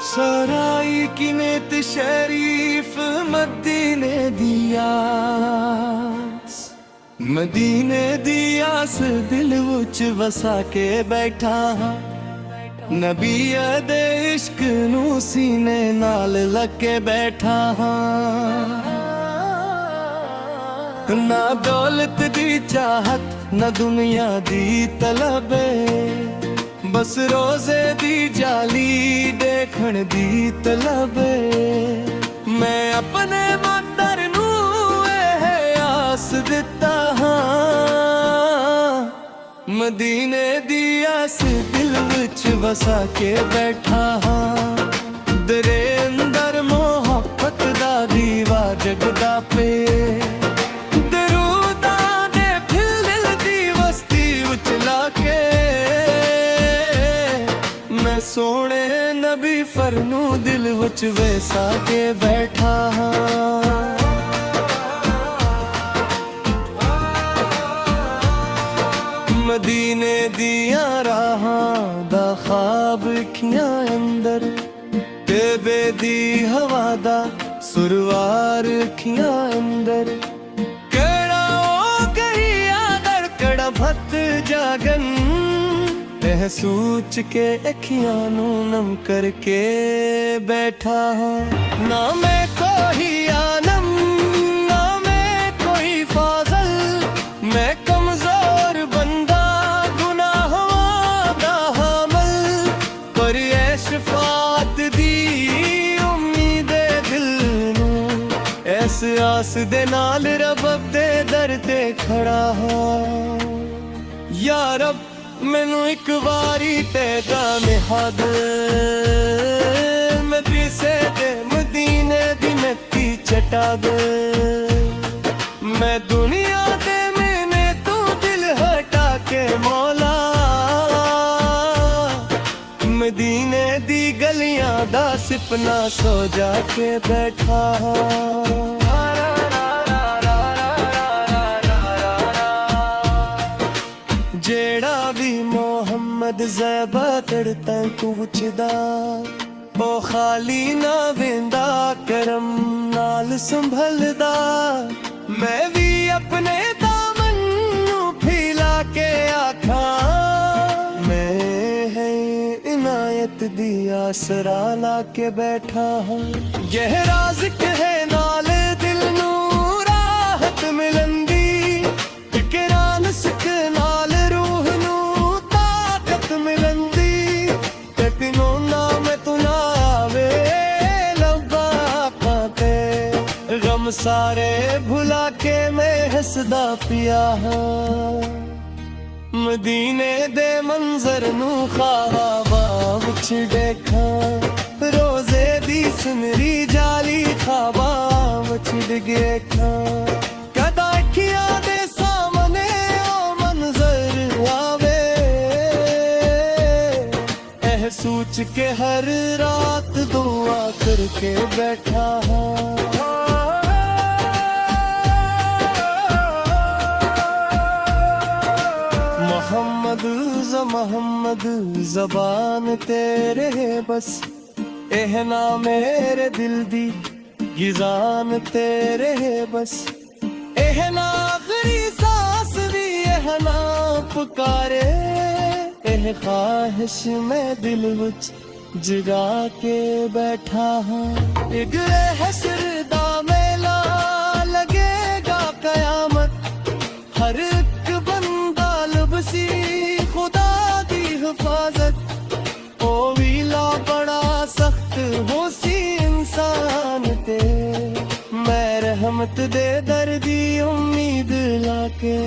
सराई की नेत शरीफ मदीने दियास, मदीने दियास दिल विच वसा के बैठा हाँ। नबी दे इश्क नू सीने नाल लगे बैठा हाँ। ना दौलत दी चाहत ना दुनिया दी तलबे, बस रोजे दी जाली देखण दी तलबे। मैं अपने मातर नू आस दिता हाँ। मदीने दी आस दिल विच वसा के बैठा हाँ। दरे अंदर मोहब्बत दा दीवा जगदा पे, सोने नबी फरनू दिल विच वैसा के बैठा हाँ। मदीने दिया राहां दा ख्वाब अखियां अंदर, तेबे दी हवा दा सुरवार अखियां अंदर। केड़ा ओ कही आदर कड़ा भत जागन, सोच के अखियां नू नम करके बैठा हाँ। ना मैं कोई आलम ना मैं कोई फाजल, मैं कमजोर बंदा गुनाहों दा हामल। पर ऐ शफात दी उम्मीद दिल नू, ऐस आस दे नाल रब दे दर ते खड़ा हाँ। या रब मैनू एक बारी तेरा निहाद, मैं पीसे दे मदीने दी मिट्टी चटा दे। मैं दुनिया दे मैंने तू दिल हटा के मौला, मदीने दी गलियां दा सपना सो जाके बैठा। जेड़ा भी मोहम्मद ज़ैबा तड़ता पुछदा, ओ खाली ना वेंदा करम नाल संभलदा। मैं भी अपने दामन नू फैला के आखा, मैं है इनायत दी आसरा ला के बैठा हूँ। यह राज़िक है नाल दिल नू राहत मिलंदी, फिकरान सिक नाल सारे भुला के मैं हसदा पिया हाँ। मदीने दे मंजर नू ख्वाबा विच देखा, रोजे दी सुनरी जाली ख्वाबा विच डिगेखा। कदा अखियां दे सामने ओ मंजर आवे, एह सोच के हर रात दुआ करके बैठा हाँ। मोहम्मद ज़बान तेरे बस, एह ना मेरे दिल दी गिज़ान तेरे बस। एह ना आखिरी सांस भी एह ना पुकारे, एह ख्वाहिश में दिल विच जगा के बैठा हाँ। एक हसर दा मेला लगेगा कयामत, हर एक बंदा लबसी खुदा दी हिफाजत। ओ वीला बड़ा सख्त हो सी इंसान ते, मैं रहमत दे दर्दी उम्मीद लाके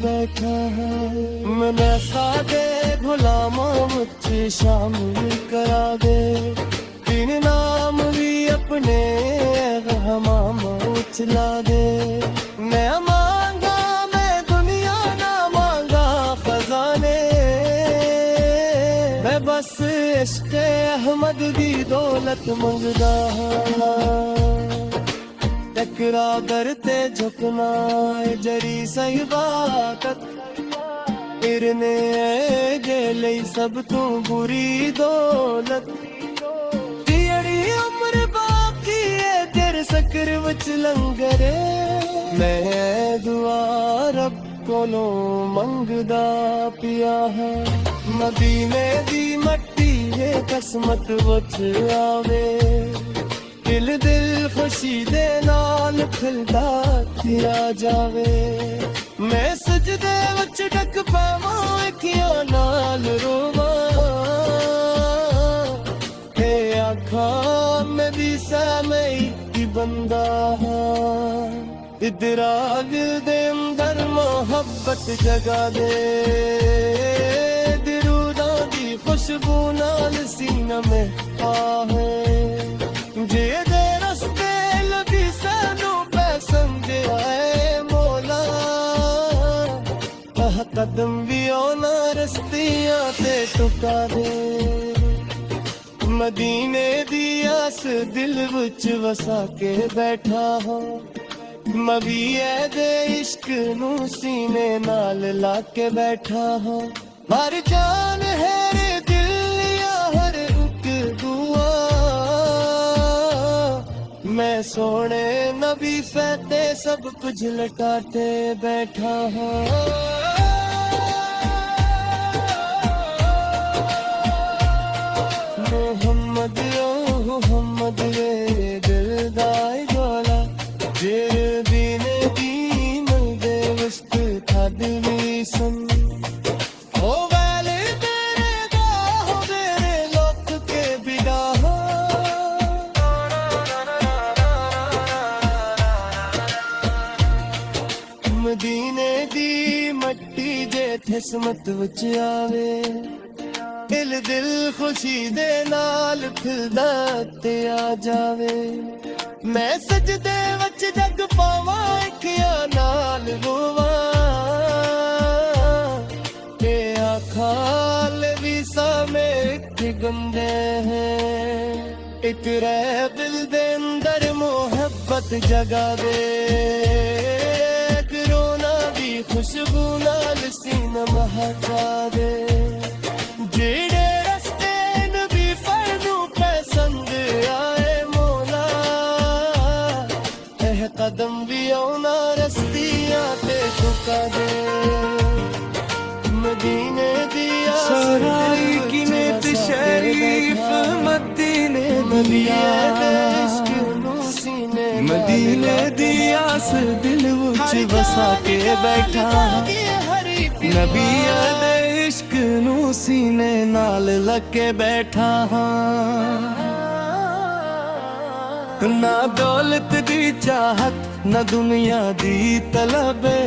बैठा है। मैं सादे गुलामों मुझ शामिल करा दे, तीन नाम भी अपने हमाम उछला दे। मैं मांगा मैं दुनिया ना मांगा खजाने, मैं बस इश्क़ अहमद दी दौलत मंगदा। टकरा करते झुकना जरी सही बात, इरने जे लई सब तू बुरी दौलत। सकर विच लंगरे मैं दुआ रब कोलों मंगदा पिया है मदीने दी मट्टी ये किस्मत विच आवे दिल दिल खुशी दे नाल खिलदा थिया जावे मैं सजदे विच डक पावां अखियां नाल रोवां हे आखां मेरी समय की बंदा इधरा दिल दे अंदर मोहब्बत जगा दे दिरूदा दी खुशबू नाल सीना में आहे जे दे रस्ते लभी सानू पसंद आए मौला कदम भी ओना रस्तियां ते टुका दे मदीने दी आस दिल विच वसा के बैठा हो मवीए दे इश्क नू सीने नाल ला के बैठा हो हर जान है रे दिल या हर एक दुआ मैं सोने नबी फते सब कुछ लटाते बैठा हूँ मोहम्मद ओ मोहम्मद वे दिल दाई गोला जेरे दीने दी मलदे वस्त था दिली सन ओ वाले तेरे दा हो तेरे लोक के बिदा मदीने दी मट्टी जे किस्मत विच आवे दिल दिल खुशी दे नाल खिलदा ते आ जावे मैं सजदे विच जग पावां अखियां नाल रोवां ते आखाल भी सामे इक गंदे हैं एक रह दिल दे अंदर मोहब्बत जगा दे रोना भी खुशबू नाल सीना महका दे जेड़े रस्ते नबी फरनू पसंद आए मौला एह कदम भी औना रस्तियां ते झुका दे मदीने दी सराई की नेत शरीफ मदीने मदीने दी आस दिल विच वसा के बैठा नबी दे इश्क नू सीने नाल लके बैठा ना दौलत दी चाहत ना दुनिया दी तलबे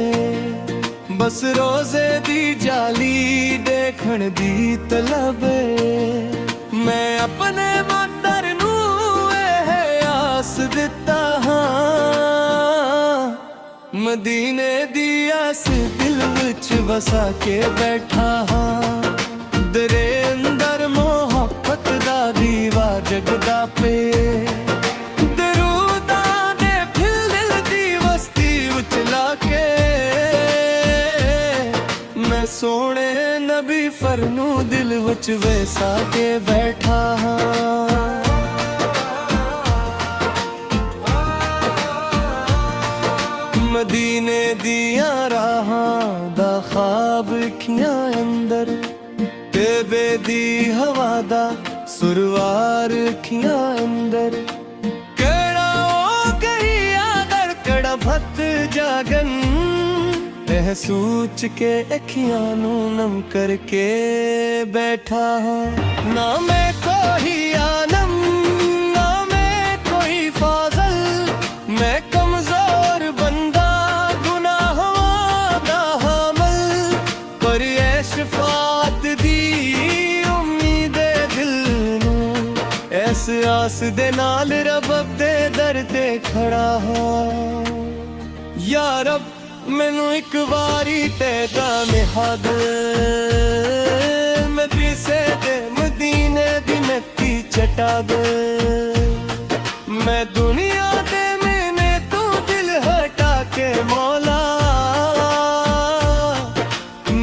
बस रोजे दी जाली देखण दी तलबे मैं अपने मातर नू एह आस दिता मदीने दी आस दिल विच वसा के बैठा दरे अंदर मोहब्बत दा दीवा जगदा पे दरूदा दे फिल दिल दी वस्ती विच लाके मैं सोने नबी फरनू दिल विच वसा के बैठा मदीने दिया राहां दा ख्वाब अखियां अंदर तेबे दी हवा दा सुरवार अखियां अंदर केड़ा ओ कहिया दर कड़ा भत जागन एह सोच के अखियां नू नम करके बैठा ना मैं कोई आलम ना मैं कोई फाजल मैं कमजोर बंदा आस दे नाल रब दे दर ते खड़ा हो या रब मैनू एक वारी ते दा निहाद मैं पीसे दे मदीने दी मिट्टी चटा दे मैं दुनिया दे मैंने तू दिल हटा के मौला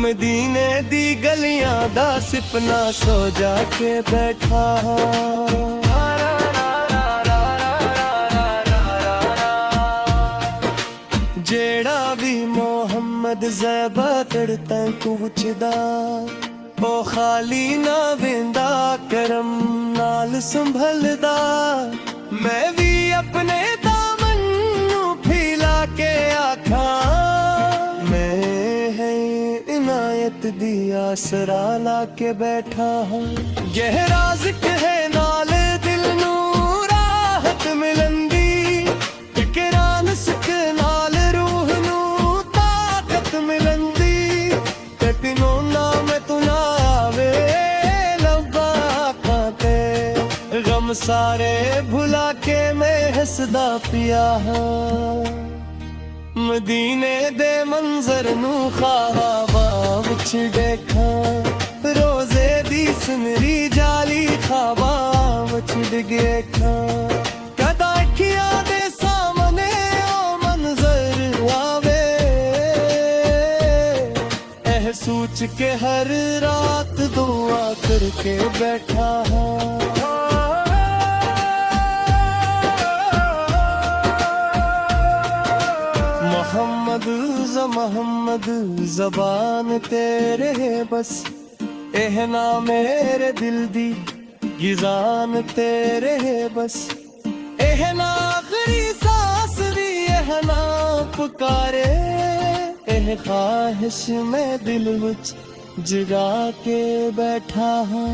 मदीने दी गलियां दा सपना सो जाके बैठा बाद ज़ैबा तड़ता पुछदा ओ खाली ना वेंदा करम नाल संभलदा मैं भी अपने दामन नू फैला के आखा मैं है इनायत दी आसरा ला के बैठा हूँ गहरा ज़िक्र है नाल दिल नू राहत मिलंदी फिकरान सिक नाल रूह नू ताकत मिलंदी कटनो ना मैं तू ना आवे लब्बा आते गम सारे भुला के मैं हसदा पिया हाँ मदीने दे मंजर नू ख्वाबा विच देखा रोजे दी सुनरी जाली ख्वाबा विच डिगेखा कदा अखियां दे सामने ओ मंजर आवे एह सोच के हर रात दुआ करके बैठा हाँ मोहम्मद ज़बान तेरे बस एह ना मेरे दिल दी गिज़ान तेरे बस एह ना आखिरी सांस भी एह ना पुकारे एह ख्वाहिश में दिल विच जगा के बैठा हाँ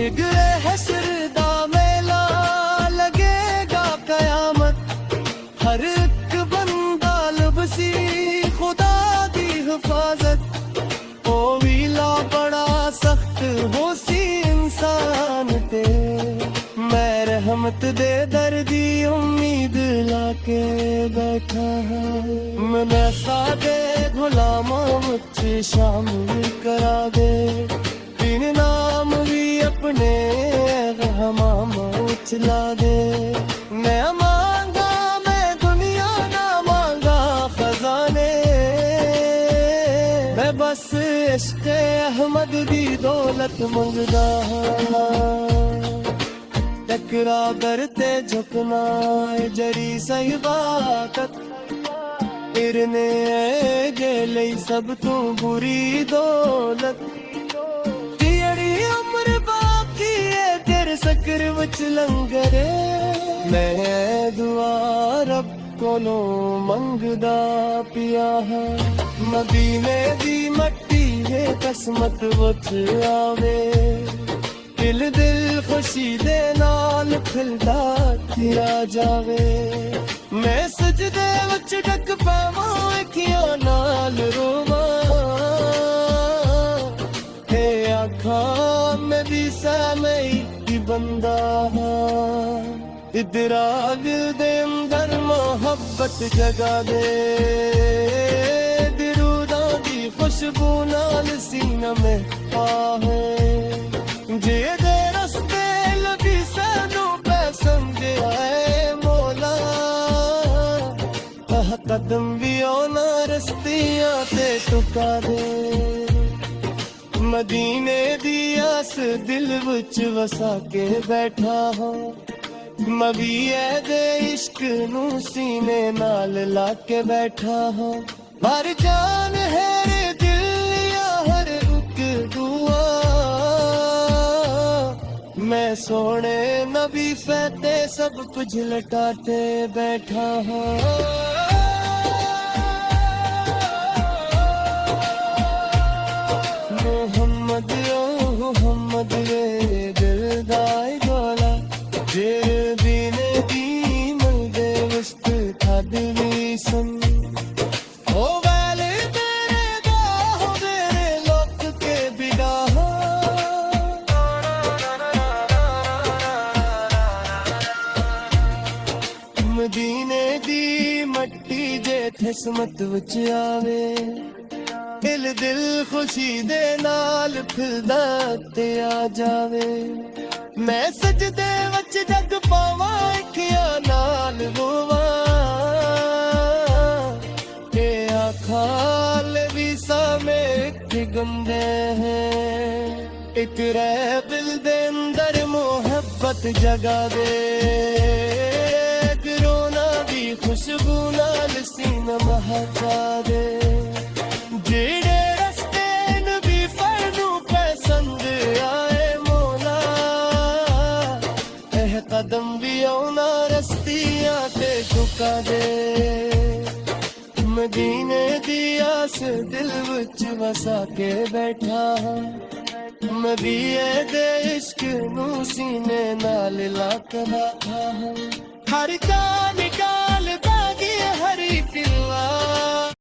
इगरे हसर दा मेला लगेगा कयामत हर एक बंदा लबसी खुदा दी हिफाजत ओ वीला बड़ा सख्त हो सी इंसान ते मैं रहमत दे दर्दी उम्मीद लाके बैठा मैंने सादे गुलामा मुझे शामिल करा दे तीन नाम भी अपने हमाम उछला दे मैं मांगा मैं दुनिया ना मांगा खजाने मैं बस इश्क़ अहमद दी दौलत मंगदा टकरा करते झुकना जरी सही बात इरने गले सब तू बुरी दौलत तेरी उम्र बाकी है तेरे सकर विच लंगर मैं दुआ रब कोलो मंगदा पिया मदीने दी मट्टी है किस्मत विच आवे दिल दिल खुशी दे नाल खिलदा थिया जावे मैं सजदे विच डक पावां अखियां नाल रोवां हे आखा मैं भी सामई दी बंदा इदरा दिल दे अंदर मोहब्बत जगा दे दिरूदा दी खुशबू नाल सीना में आहे जे दे रस्ते लबी सानू पैसन दे आए मौला कदम भी ओना रस्तियां ते टुका दे मदीने दी आस दिल विच वसा के बैठा हाँ मवी दे इश्क नू सीने नाल ला के बैठा हाँ हर जान है रे दिल या हर रुक दुआ मैं सोने नबी फते सब कुछ लटाते बैठा हाँ मोहम्मद ओ मोहम्मद वे दिल दाई गोला जेर बिने दी मलदे वस्त थादवी सुन ओ वैले तेरे दा हो मेरे लोक के बिदा मदीने दी मट्टी जे किस्मत विच आवे दिल दिल खुशी दे नाल फिरदा ते आ जावे मैं सजदे विच जग पावां अखियां नाल रोवां के आखाल भी सामे गंदे हैं एक रह दिल दे अंदर मोहब्बत जगा दे रोना भी खुशबू नाल सीना महका दे ਕਦਮ ਵੀ ਆਉਣਾ ਰਸਤੀਆਂ ਤੇ ਝੁਕਾ ਦੇ ਮਦੀਨੇ ਦੀ ਆਸ ਦਿਲ ਵਿੱਚ ਵਸਾ ਕੇ ਬੈਠਾ ਹਾਂ ਨਬੀਏ ਦੇ ਇਸ਼ਕ ਨੂੰ ਸੀਨੇ ਨਾਲ ਲਾ ਕੇ ਬੈਠਾ ਹਾਂ ਹਰ ਕਾ ਨਿਕਾਲ ਬਾਗੀ ਹਰੀ ਪਿੱਲਾ